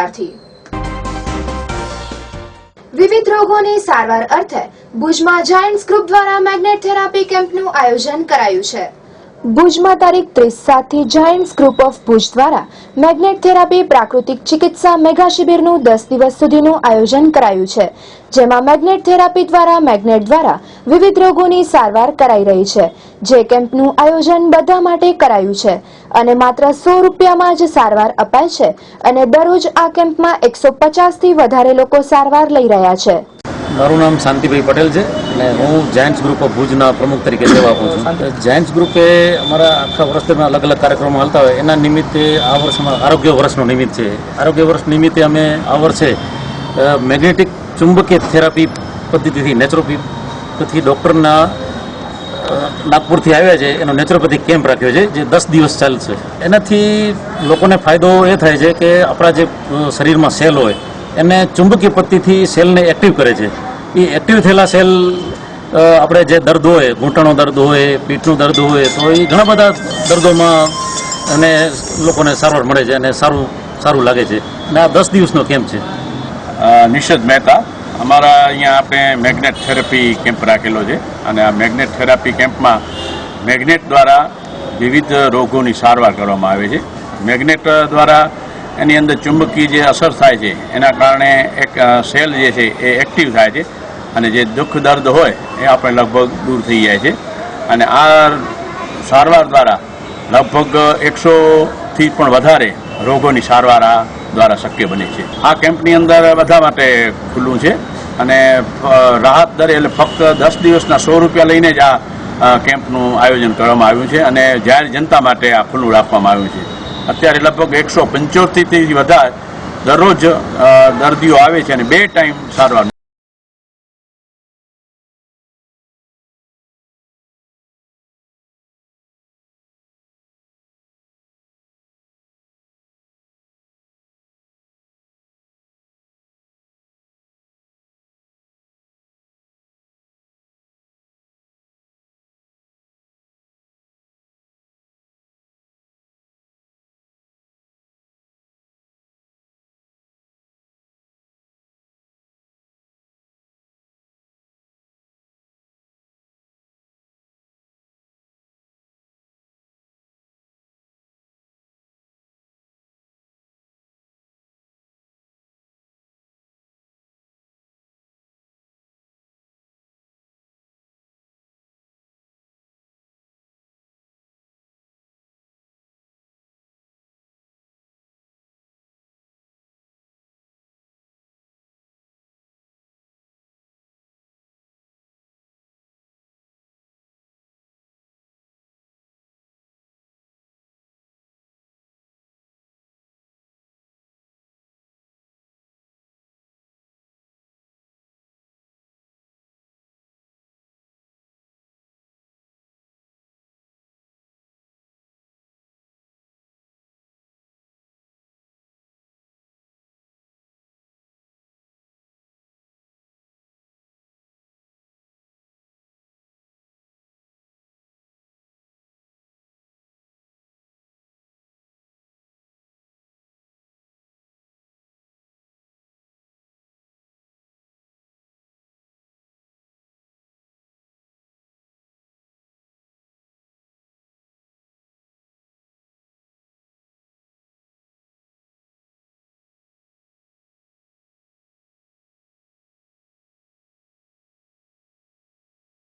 લાભાર્થી। વિવિધ રોગોની સારવાર અર્થે ભુજમાં જાયન્ટ્સ ગ્રુપ દ્વારા મેગ્નેટ થેરાપી કેમ્પનું આયોજન કરાયું છે। ભુજમાં તારીખ 30/7 થી જાયન્ટ્સ ગ્રુપ ઓફ ભુજ દ્વારા મેગ્નેટ થેરાપી પ્રાકૃતિક ચિકિત્સા મેગા શિબિરનું 10 દિવસ સુધીનું આયોજન કરાયું છે, જેમાં મેગ્નેટ થેરાપી દ્વારા મેગ્નેટ દ્વારા વિવિધ રોગોની સારવાર કરાઈ રહી છે। જે કેમ્પનું આયોજન બધા માટે કરાયું છે અને માત્ર 100 રૂપિયામાં જ સારવાર અપાય છે અને દરરોજ આ કેમ્પમાં 150 થી વધારે લોકો સારવાર લઈ રહ્યા છે। મારું નામ શાંતિભાઈ પટેલ છે અને હું જાયન્ટ્સ ગ્રુપ ઓફ ભુજના પ્રમુખ તરીકે સેવા આપું છું। જાયન્ટ્સ ગ્રુપે અમારા આખા વર્ષ દરમિયાન અલગ અલગ કાર્યક્રમો હાલતા હોય, એના નિમિત્તે આ વર્ષમાં આરોગ્ય વર્ષનો નિમિત્ત છે। આરોગ્ય વર્ષ નિમિત્તે અમે આ વર્ષે મેગ્નેટિક ચુંબકીય થેરાપી પદ્ધતિથી નેચરોપેથી ડૉક્ટરના નાગપુરથી આવ્યા છે, એનો નેચરોપેથિક કેમ્પ રાખ્યો છે જે 10 દિવસ ચાલશે। એનાથી લોકોને ફાયદો એ થાય છે કે આપણા જે શરીરમાં સેલ હોય એને ચુંબકીય પદ્ધતિથી સેલને એક્ટિવ કરે છે। એ એક્ટિવ થયેલા સેલ આપણે જે દર્દ હોય, ઘૂંટણનો દર્દ હોય, પીઠનું દર્દ હોય, તો એ ઘણા બધા દર્દોમાં અને લોકોને સારવાર મળે છે અને સારું લાગે છે અને આ 10 દિવસનો કેમ્પ છે। નિષદ મહેતા, અમારા અહીંયા આપણે મેગ્નેટ થેરાપી કેમ્પ રાખેલો છે અને આ મેગ્નેટ થેરાપી કેમ્પમાં મેગ્નેટ દ્વારા વિવિધ રોગોની સારવાર કરવામાં આવે છે। મેગ્નેટ દ્વારા એની અંદર ચુંબકીય જે અસર થાય છે એના કારણે એક સેલ જે છે એ એક્ટિવ થાય છે અને જે દુઃખ દર્દ હોય એ આપણે લગભગ દૂર થઈ જાય છે અને આ સારવાર દ્વારા લગભગ 100થી પણ વધારે રોગોની સારવાર આ દ્વારા શક્ય બને છે। આ કેમ્પની અંદર બધા માટે ખુલ્લું છે અને રાહત દરે એટલે ફક્ત 10 દિવસના 100 રૂપિયા લઈને જ આ કેમ્પનું આયોજન કરવામાં આવ્યું છે અને જાહેર જનતા માટે આ ખુલ્લું રાખવામાં આવ્યું છે। અત્યારે લગભગ 175થી વધારે દરરોજ દર્દીઓ આવે છે અને 2 ટાઈમ સારવાર